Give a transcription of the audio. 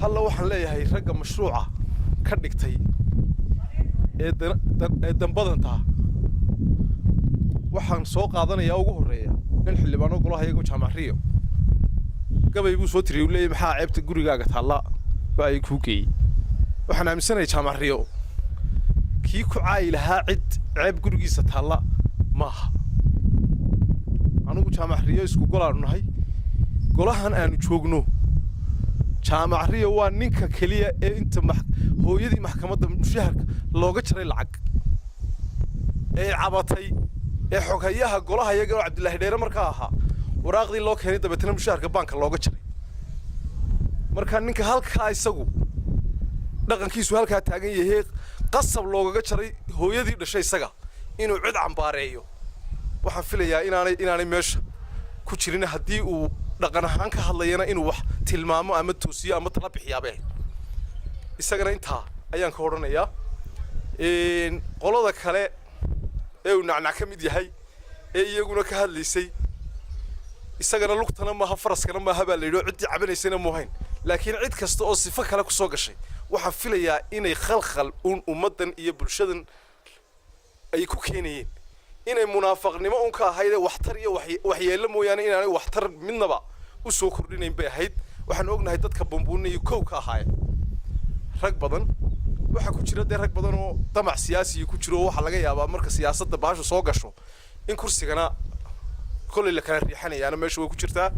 هلا waxaan leeyahay ragga mashruuca ka dhigtay ee danbadanta waxaan soo qaadanayaa ugu horeeya in xildhibaano golaha iyagu jaamacriyo gabay buu soo tiriyay leeyahay maxaa ceebta gurigaaga taala baa ay ku geeyay waxaan aaminsanahay jaamacriyo kii ku caay lahaa cid ceeb gurigiisa taala maaha anigu jaamacriyo isku golaanu nahay golahan aanu joogno jaamacriyo waa ninka kaliya ee inta hooyadii maxkamadda mushaharka looga jaray lacag ee cabatay ee xogayaha golaha iyaga Cabdullaahi Dheere markaa ahaa waraaqdii loo keenay dabeetana mushaharka banka looga jaray marka ninka halka isagu dhaqankiisu halka taagan yahay qasab looga jaray hooyadii dhashay isaga inuu cid cambaareeyo waxaan filayaa inaanay meesha ku jirin hadii uu dhaqan ahaan ka hadlayana inuu wax tilmaamo ama toosiyo ama tala bixiyaaba isagana inta ayaan ka oranayaa qolada kale ee uu nacnac ka mid yahay ee iyaguna ka hadlaysay isagana lugtana ma faraskana ma haba leeyo cid cabanaysana moohayn laakiin cid kasta oo sifo kale ku soo gashay waxaan filayaa inay khalkhal ummadan iyo bulshadan ay ku keenayeen inay munaafaqnimo un ka ahayd waxtar iyo waxyeelo mooyaan inaanay waxtar midnaba u soo kordhinayn bay ahayd waxaan ognahay dadka bambuunay koow ka ahaayeen rag badan waxa ku jira rag badan oo damac siyaasi ku jiro waxa laga yaabaa marka siyaasadda baasha soo gasho in kursigana kulli la kala riixanayaana meesha way ku jirtaa